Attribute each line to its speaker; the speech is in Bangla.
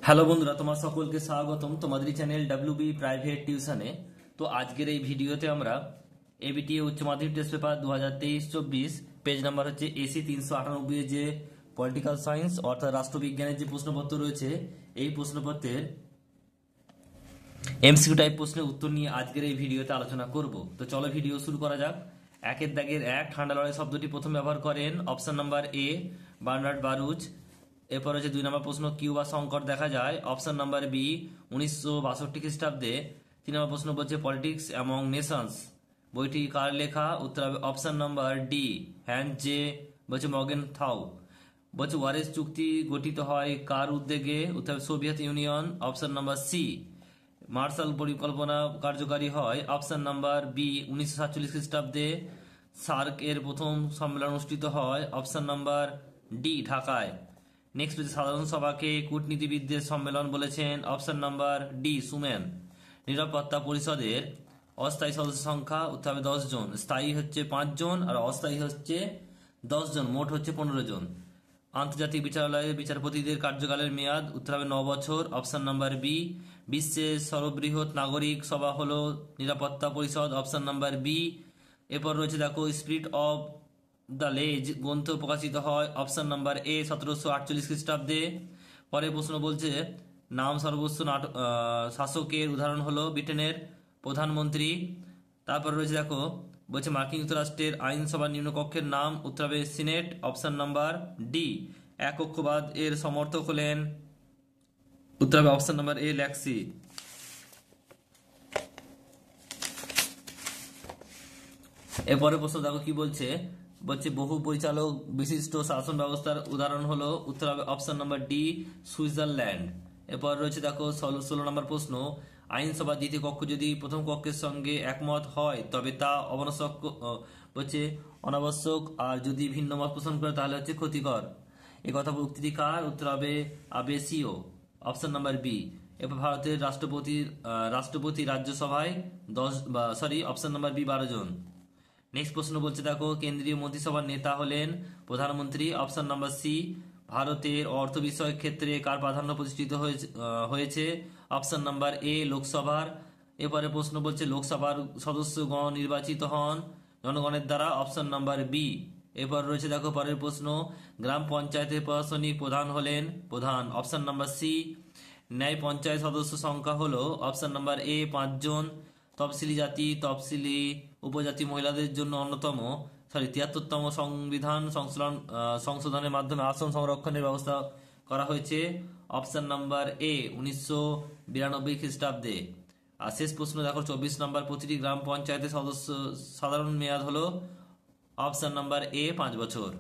Speaker 1: হ্যালো বন্ধুরা, তোমার সকলকে স্বাগতম তোমাদের চ্যানেল ডাব্লিউবি প্রাইভেট টিউশনে। তো আজকের এই ভিডিওতে আমরা এবিটি উচ্চ মাধ্যমিক টেস্ট পেপার 2023-24 পেজ নাম্বার হচ্ছে এসি 398 এর যে পলিটিক্যাল সায়েন্স অর্থাৎ রাষ্ট্রবিজ্ঞানের যে প্রশ্নপত্র রয়েছে, এই প্রশ্নপত্রের এমসিকিউ টাইপ প্রশ্নের উত্তর নিয়ে আজকের এই ভিডিওতে আলোচনা করব। তো চলো ভিডিও শুরু করা যাক। একের দাগের এক, ঠান্ডা লড়াই শব্দটি প্রথম ব্যবহার করেন option number A Bernard Baruch. এরপর হচ্ছে 2 নম্বর প্রশ্ন, কিউবা সংকট দেখা যায় অপশন নাম্বার বি 1962 খ্রিস্টাব্দে। 3 নম্বর প্রশ্ন বলছে পলিটিক্স অ্যামং নেশনস বইটি কার লেখা? উত্তর হবে option number D Hans J বলছে মর্গেন থাউ। বলছে ওয়ারেস চুক্তি গঠিত হয় কার উদ্যোগে? উত্তর হবে Soviet Union, option number C. Marshall পরিকল্পনা কার্যকারী হয় অপশন নাম্বার বি 1947 খ্রিস্টাব্দে। সার্ক এর প্রথম সম্মেলন অনুষ্ঠিত হয় অপশন নাম্বার ডি ঢাকায়। নেক্সট হচ্ছে সাধারণ সভাকে কূটনীতিবিদদের সম্মেলন বলেছেন অপশন নাম্বার ডি সুমেন। নিরাপত্তা পরিষদের অস্থায়ী সদস্য সংখ্যা? উত্তর হবে 10 জন, স্থায়ী হচ্ছে 5 জন আর অস্থায়ী হচ্ছে 10 জন, মোট হচ্ছে 15 জন। আন্তর্জাতিক বিচারালয়ের বিচারপতিদের কার্যকালের মেয়াদ? উত্তর হবে 9 বছর, অপশন নাম্বার বি। বিশ্বের সর্ববৃহৎ নাগরিক সভা হলো নিরাপত্তা পরিষদ, অপশন নাম্বার বি। এরপর রয়েছে দেখো স্পিরিট অফ দ্য লেজ গ্রন্থ প্রকাশিত হয় অপশন নাম্বার এ 1748 খ্রিস্টাব্দে। পরে প্রশ্ন বলছে নাম সর্বোচ্চ শাসকের উদাহরণ হলো ব্রিটেনের প্রধানমন্ত্রী। তারপর রয়েছে দেখো বলছে মার্কিন যুক্তরাষ্ট্রের আইনসভার নিম্নকক্ষের নাম? উত্তর হবে সিনেট, অপশন নাম্বার ডি। এককক্ষবাদ এর সমর্থক হলেন? উত্তর হবে অপশন নাম্বার এ ল্যাক্সি। এরপরে প্রশ্ন দেখো কি বলছে, বলছে বহু পরিচালক বিশিষ্ট শাসন ব্যবস্থার উদাহরণ হলো? উত্তর হবে অপশন নাম্বার ডি সুইজারল্যান্ড। এরপর রয়েছে দেখো 16 নম্বর প্রশ্ন, আইনসভা দ্বিতীয় কক্ষ যদি প্রথম কক্ষের সঙ্গে একমত হয় তবে তা অনাবশ্যক, আর যদি ভিন্ন মত পোষণ করে তাহলে হচ্ছে ক্ষতিকর। এ কথা উক্তিটি কার? উত্তর হবে আবেসিও, অপশন নাম্বার বি। এরপর ভারতের রাষ্ট্রপতি রাজ্যসভায় অপশন নাম্বার বি 12 জন। নেক্সট প্রশ্ন বলছে দেখো কেন্দ্রীয় মন্ত্রিসভার নেতা হলেন প্রধানমন্ত্রী, অপশন নাম্বার সি। ভারতের অর্থ বিষয়ক ক্ষেত্রে কার প্রাধান্য প্রতিষ্ঠিত হয়েছে? অপশন নাম্বার এ লোকসভার। এরপরে প্রশ্ন বলছে লোকসভার সদস্যগণ নির্বাচিত হন জনগণের দ্বারা, অপশন নাম্বার বি। এরপর রয়েছে দেখো পরের প্রশ্ন, গ্রাম পঞ্চায়েতের প্রশাসনিক প্রধান হলেন প্রধান, অপশন নাম্বার সি। ন্যায় পঞ্চায়েত সদস্য সংখ্যা হলো অপশন নাম্বার এ 5 জন। তফসিলি জাতি তফসিলি উপজাতি মহিলাদের জন্য 73তম সংবিধান সংশোধনের মাধ্যমে আসন সংরক্ষণের ব্যবস্থা করা হয়েছে, অপশন নাম্বার এ 1992 খ্রিস্টাব্দে। আর শেষ প্রশ্ন দেখো 24 নম্বর, প্রতিটি গ্রাম পঞ্চায়েতের সদস্য সাধারণ মেয়াদ হলো অপশন নাম্বার এ 5 বছর।